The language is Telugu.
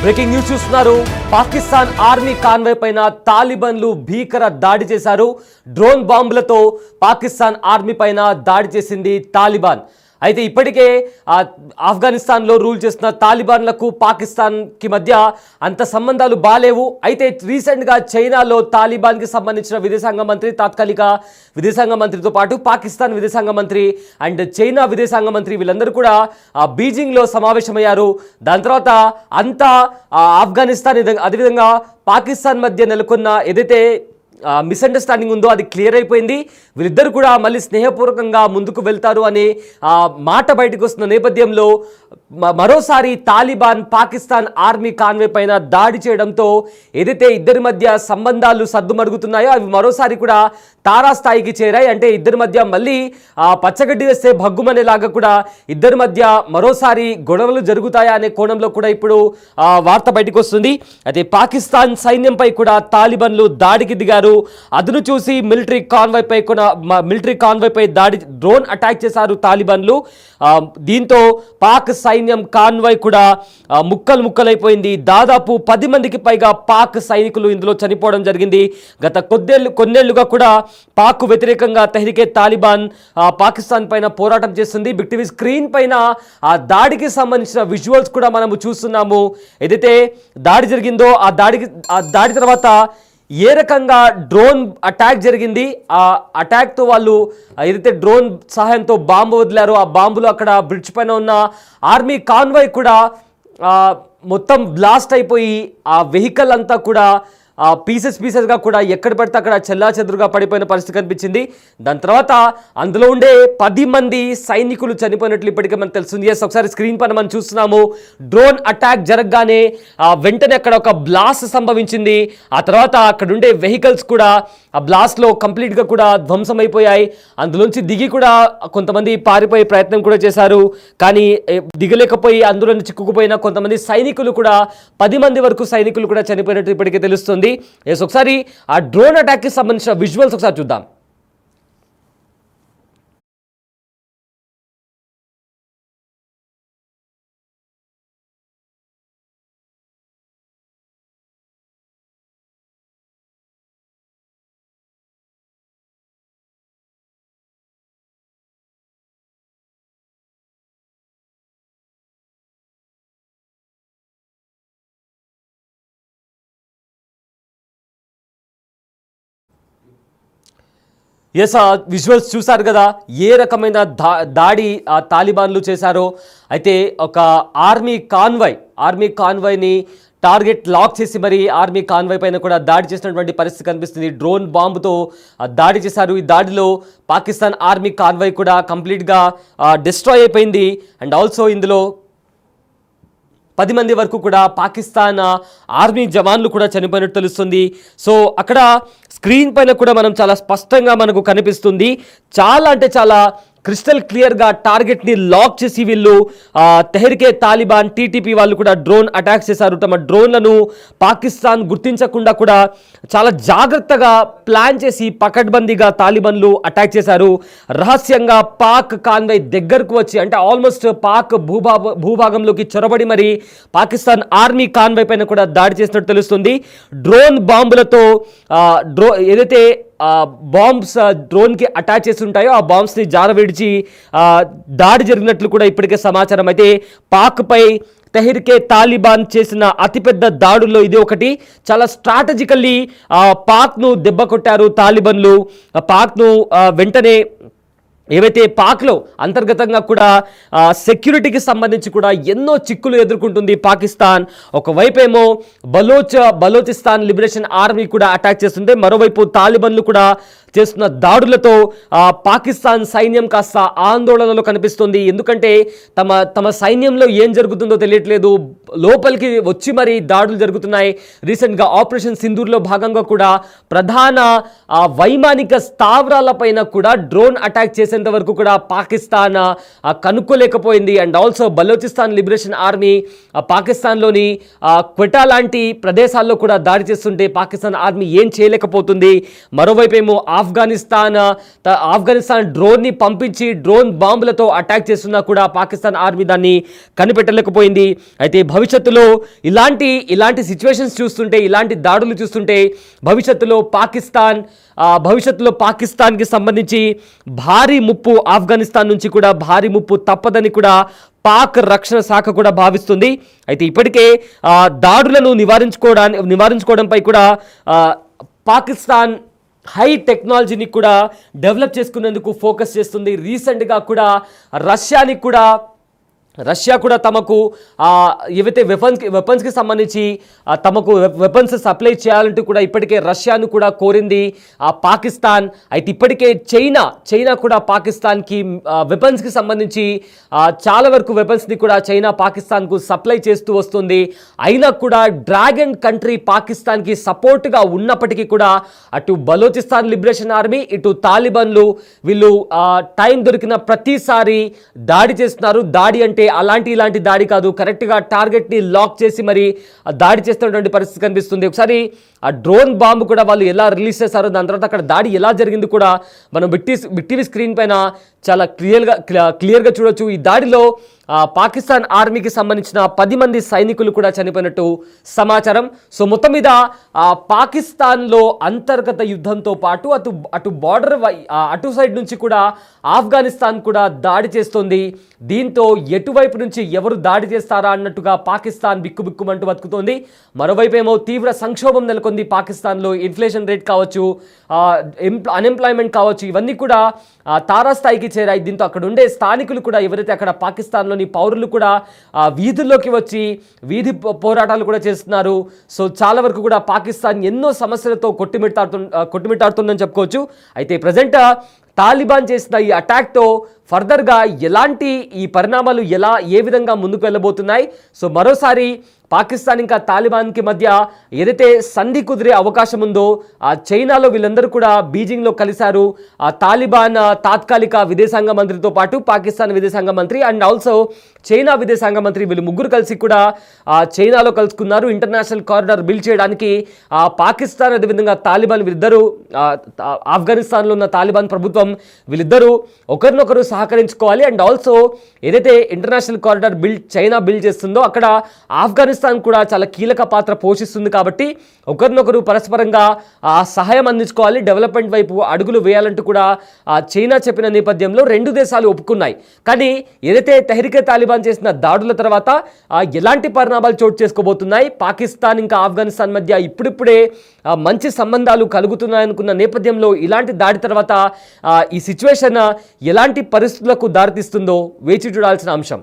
బ్రేకింగ్ న్యూస్ చూస్తున్నారు. పాకిస్తాన్ ఆర్మీ కాన్వాయ్ పైన తాలిబాన్లు భీకర దాడి చేశారు. డ్రోన్ బాంబులతో పాకిస్తాన్ ఆర్మీ పైన దాడి చేసింది తాలిబాన్. అయితే ఇప్పటికే ఆఫ్ఘనిస్తాన్లో రూల్ చేస్తున్న తాలిబాన్లకు పాకిస్తాన్కి మధ్య అంత సంబంధాలు బాలేవు. అయితే రీసెంట్గా చైనాలో తాలిబాన్కి సంబంధించిన విదేశాంగ మంత్రి, తాత్కాలిక విదేశాంగ మంత్రితో పాటు పాకిస్తాన్ విదేశాంగ మంత్రి అండ్ చైనా విదేశాంగ మంత్రి వీళ్ళందరూ కూడా బీజింగ్లో సమావేశమయ్యారు. దాని తర్వాత అంతా ఆఫ్ఘనిస్తాన్ అదేవిధంగా పాకిస్తాన్ మధ్య నెలకొన్న ఏదైతే మిస్అండర్స్టాండింగ్ ఉందో అది క్లియర్ అయిపోయింది. వీళ్ళిద్దరు కూడా మళ్ళీ స్నేహపూర్వకంగా ముందుకు వెళ్తారు అనే మాట బయటకు వస్తున్న నేపథ్యంలో మరోసారి తాలిబాన్ పాకిస్తాన్ ఆర్మీ కాన్వే పైన దాడి చేయడంతో ఏదైతే ఇద్దరి మధ్య సంబంధాలు సద్దుమడుగుతున్నాయో అవి మరోసారి కూడా తారాస్థాయికి చేరాయి. అంటే ఇద్దరి మధ్య మళ్ళీ పచ్చగడ్డి వేస్తే భగ్గుమనేలాగా కూడా ఇద్దరి మధ్య మరోసారి గొడవలు జరుగుతాయా అనే కోణంలో కూడా ఇప్పుడు వార్త బయటకు వస్తుంది. అయితే పాకిస్తాన్ సైన్యంపై కూడా తాలిబాన్లు దాడికి దిగారు. అదును చూసి మిలిటరీ కాన్వాయ్ పై దాడి డ్రోన్ అటాక్ చేశారు తాలిబాన్లు. దీంతో పాక్ సైన్యం కాన్వాయ్ కూడా ముక్కలైపోయింది. దాదాపు 10 మందికి పైగా పాక్ సైనికులు ఇందులో చనిపోవడం జరిగింది. గత కొన్నేళ్లుగా కూడా పాక్ వ్యతిరేకంగా తెహ్రీకే తాలిబాన్ పాకిస్తాన్ పైన పోరాటం చేస్తుంది. బిగ్ టీవీ స్క్రీన్ పైన ఆ దాడికి సంబంధించిన విజువల్స్ కూడా మనము చూస్తున్నాము. ఏదైతే దాడి జరిగిందో ఆ దాడి తర్వాత ఏ రకంగా డ్రోన్ అటాక్ జరిగింది, ఆ అటాక్తో వాళ్ళు ఏదైతే డ్రోన్ సహాయంతో బాంబు వదిలారో ఆ బాంబులు అక్కడ బ్రిడ్జ్ పైన ఉన్న ఆర్మీ కాన్వాయ్ కూడా మొత్తం బ్లాస్ట్ అయిపోయి ఆ వెహికల్ అంతా కూడా పీసెస్గా కూడా ఎక్కడ పడితే అక్కడ చెల్లాచెదురుగా పడిపోయిన పరిస్థితి కనిపించింది. దాని తర్వాత అందులో ఉండే 10 మంది సైనికులు చనిపోయినట్లు ఇప్పటికే మనకు తెలుస్తుంది. ఒకసారి స్క్రీన్ పైన మనం చూస్తున్నాము. డ్రోన్ అటాక్ జరగగానే వెంటనే అక్కడ ఒక బ్లాస్ట్ సంభవించింది. ఆ తర్వాత అక్కడ ఉండే వెహికల్స్ కూడా ఆ బ్లాస్ట్లో కంప్లీట్గా కూడా ధ్వంసమైపోయాయి. అందులోంచి దిగి కూడా కొంతమంది పారిపోయే ప్రయత్నం కూడా చేశారు. కానీ దిగలేకపోయి అందులో చిక్కుకుపోయిన కొంతమంది సైనికులు కూడా 10 మంది వరకు సైనికులు కూడా చనిపోయినట్టు ఇప్పటికే తెలుస్తుంది. ఒకసారి ఆ డ్రోన్ అటాక్ కి సంబంధించిన విజువల్స్ ఒకసారి చూద్దాం. విజువల్స్ చూసారు కదా, ఏ రకమైన దాడి తాలిబాన్లు చేశారో. అయితే ఒక ఆర్మీ కాన్వాయ్ని టార్గెట్ లాక్ చేసి మరి ఆర్మీ కాన్వాయ్ పైన కూడా దాడి చేసినటువంటి పరిస్థితి కనిపిస్తుంది. డ్రోన్ బాంబుతో దాడి చేశారు. ఈ దాడిలో పాకిస్తాన్ ఆర్మీ కాన్వాయ్ కూడా కంప్లీట్గా డిస్ట్రాయ్ అయిపోయింది. అండ్ ఆల్సో ఇందులో 10 మంది వరకు కూడా పాకిస్తాన్ ఆర్మీ జవాన్లు కూడా చనిపోయినట్టు తెలుస్తుంది. సో అక్కడ స్క్రీన్ పైన కూడా మనం చాలా స్పష్టంగా మనకు కనిపిస్తుంది. చాలా అంటే చాలా క్రిస్టల్ క్లియర్గా టార్గెట్ని లాక్ చేసి వీళ్ళు తెహ్రీకే తాలిబాన్ టీటీపీ వాళ్ళు కూడా డ్రోన్ అటాక్ చేశారు. తమ డ్రోన్లను పాకిస్తాన్ గుర్తించకుండా కూడా చాలా జాగ్రత్తగా ప్లాన్ చేసి పకడ్బందీగా తాలిబాన్లు అటాక్ చేశారు. రహస్యంగా పాక్ కాన్వాయ్ దగ్గరకు వచ్చి అంటే ఆల్మోస్ట్ పాక్ భూభాగంలోకి చొరబడి మరి పాకిస్తాన్ ఆర్మీ కాన్వాయ్ పైన కూడా దాడి చేసినట్టు తెలుస్తుంది. డ్రోన్ బాంబులతో ఏదైతే బాంబ్స్ డ్రోన్కి అటాచ్ చేసి ఉంటాయో ఆ బాంబ్స్ని జారవిడిచి దాడి జరిగినట్లు కూడా ఇప్పటికే సమాచారం. అయితే పాక్పై తెహ్రీకే తాలిబాన్ చేసిన అతిపెద్ద దాడుల్లో ఇది ఒకటి. చాలా స్ట్రాటజికల్లీ పాక్ను దెబ్బ కొట్టారు తాలిబాన్లు. పాక్ను వెంటనే ఏవైతే పాక్లో అంతర్గతంగా కూడా సెక్యూరిటీకి సంబంధించి కూడా ఎన్నో చిక్కులు ఎదుర్కొంటుంది పాకిస్తాన్. ఒకవైపేమో బలోచిస్తాన్ లిబరేషన్ ఆర్మీ కూడా అటాక్ చేస్తుంటే మరోవైపు తాలిబాన్లు కూడా చేస్తున్న దాడులతో పాకిస్తాన్ సైన్యం కాస్త ఆందోళనలో కనిపిస్తుంది. ఎందుకంటే తమ సైన్యంలో ఏం జరుగుతుందో తెలియట్లేదు. లోపలికి వచ్చి మరి దాడులు జరుగుతున్నాయి. రీసెంట్గా ఆపరేషన్ సింధూర్లో భాగంగా కూడా ప్రధాన వైమానిక స్థావరాలపైన కూడా డ్రోన్ అటాక్ చేసేంత వరకు కూడా పాకిస్తాన్ కనుక్కోలేకపోయింది. And also Balochistan liberation army పాకిస్తాన్లోని క్వెటా లాంటి ప్రదేశాల్లో కూడా దాడి చేస్తుంటే పాకిస్తాన్ ఆర్మీ ఏం చేయలేకపోతుంది. మరోవైపేమో ఆఫ్ఘనిస్తాన్ డ్రోన్ని పంపించి డ్రోన్ బాంబులతో అటాక్ చేస్తున్నా కూడా పాకిస్తాన్ ఆర్మీ దాన్ని కనిపెట్టలేకపోయింది. అయితే భవిష్యత్తులో ఇలాంటి సిచ్యువేషన్స్ చూస్తుంటే, ఇలాంటి దాడులు చూస్తుంటే భవిష్యత్తులో పాకిస్తాన్కి సంబంధించి భారీ ముప్పు, ఆఫ్ఘనిస్తాన్ నుంచి కూడా భారీ ముప్పు తప్పదని కూడా పాక్ రక్షణ శాఖ కూడా భావిస్తుంది. అయితే ఇప్పటికే దాడులను నివారించుకోవడంపై కూడా పాకిస్తాన్ హై టెక్నాలజీని కూడా డెవలప్ చేసుకునేందుకు ఫోకస్ చేస్తుంది. రీసెంట్గా కూడా రష్యా కూడా తమకు ఏవైతే వెపన్స్కి సంబంధించి తమకు వెపన్స్ సప్లై చేయాలంటూ కూడా ఇప్పటికే రష్యాను కూడా కోరింది పాకిస్తాన్. అయితే ఇప్పటికే చైనా కూడా పాకిస్తాన్కి వెపన్స్కి సంబంధించి చాలా వరకు వెపన్స్ని కూడా చైనా పాకిస్తాన్కు సప్లై చేస్తూ వస్తుంది. అయినా కూడా డ్రాగన్ కంట్రీ పాకిస్తాన్కి సపోర్ట్గా ఉన్నప్పటికీ కూడా అటు బలోచిస్తాన్ లిబరేషన్ ఆర్మీ, ఇటు తాలిబాన్లు వీళ్ళు టైం దొరికిన ప్రతిసారి దాడి చేస్తున్నారు. దాడి అంటే ఇలాంటి దాడి కాదు, కరెక్ట్గా టార్గెట్ని లాక్ చేసి మరి దాడి చేస్తున్నటువంటి పరిస్థితి కనిపిస్తుంది. ఒకసారి ఆ డ్రోన్ బాంబు కూడా వాళ్ళు ఎలా రిలీజ్ చేశారో, దాని తర్వాత అక్కడ దాడి ఎలా జరిగింది కూడా మనం బిగ్ టీవీ స్క్రీన్ పైన చాలా క్లియర్గా చూడొచ్చు. ఈ దాడిలో పాకిస్తాన్ ఆర్మీకి సంబంధించిన 10 మంది సైనికులు కూడా చనిపోయినట్టు సమాచారం. సో మొత్తం మీద పాకిస్తాన్లో అంతర్గత యుద్ధంతో పాటు అటు బార్డర్ అటు సైడ్ నుంచి కూడా ఆఫ్ఘనిస్తాన్ కూడా దాడి చేస్తోంది. దీంతో ఎటువైపు నుంచి ఎవరు దాడి చేస్తారా అన్నట్టుగా పాకిస్తాన్ బిక్కుబిక్కుమంటూ బతుకుతోంది. మరోవైపు ఏమో తీవ్ర సంక్షోభం నెలకొంది పాకిస్తాన్లో. ఇన్ఫ్లేషన్ రేట్ కావచ్చు, అన్ఎంప్లాయ్మెంట్ కావచ్చు, ఇవన్నీ కూడా తారాస్థాయికి చేరాయి. దీంతో అక్కడ ఉండే స్థానికులు కూడా, ఎవరైతే అక్కడ పాకిస్తాన్లోని పౌరులు కూడా వీధుల్లోకి వచ్చి వీధి పోరాటాలు కూడా చేస్తున్నారు. సో చాలా వరకు కూడా పాకిస్తాన్ ఎన్నో సమస్యలతో కొట్టుమిట్టాడుతుందని చెప్పుకోవచ్చు. అయితే ప్రజెంట్ తాలిబాన్ చేసిన ఈ అటాక్తో ఫర్దర్గా ఈ పరిణామాలు ఏ విధంగా ముందుకు వెళ్ళబోతున్నాయి. సో మరోసారి పాకిస్తాన్ ఇంకా తాలిబాన్కి మధ్య ఏదైతే సంధి కుదిరే అవకాశం ఉందో, చైనాలో వీళ్ళందరూ కూడా బీజింగ్లో కలిశారు. తాలిబాన్ తాత్కాలిక విదేశాంగ మంత్రితో పాటు పాకిస్తాన్ విదేశాంగ మంత్రి అండ్ ఆల్సో చైనా విదేశాంగ మంత్రి, వీళ్ళు ముగ్గురు కలిసి కూడా చైనాలో కలుసుకున్నారు. ఇంటర్నేషనల్ కారిడార్ బిల్డ్ చేయడానికి పాకిస్తాన్, అదేవిధంగా తాలిబాన్ వీళ్ళిద్దరూ, ఆఫ్ఘనిస్తాన్లో ఉన్న తాలిబాన్ ప్రభుత్వం వీళ్ళిద్దరూ ఒకరినొకరు సహకరించుకోవాలి. అండ్ ఆల్సో ఏదైతే ఇంటర్నేషనల్ కారిడార్ చైనా బిల్డ్ చేస్తుందో అక్కడ ఆఫ్ఘనిస్తాన్ కూడా చాలా కీలక పాత్ర పోషిస్తుంది. కాబట్టి ఒకరినొకరు పరస్పరంగా సహాయం అందించుకోవాలి, డెవలప్మెంట్ వైపు అడుగులు వేయాలంటూ కూడా చైనా చెప్పిన నేపథ్యంలో రెండు దేశాలు ఒప్పుకున్నాయి. కానీ ఏదైతే తెహ్రీకే తాలిబాన్ చేసిన దాడుల తర్వాత ఎలాంటి పరిణామాలు చోటు చేసుకోబోతున్నాయి, పాకిస్తాన్ ఇంకా ఆఫ్ఘనిస్తాన్ మధ్య ఇప్పుడిప్పుడే మంచి సంబంధాలు కలుగుతున్నాయనుకున్న నేపథ్యంలో ఇలాంటి దాడి తర్వాత ఈ సిచ్యువేషన్ ఎలాంటి పరిస్థితులకు దారితీస్తుందో వేచి చూడాల్సిన అంశం.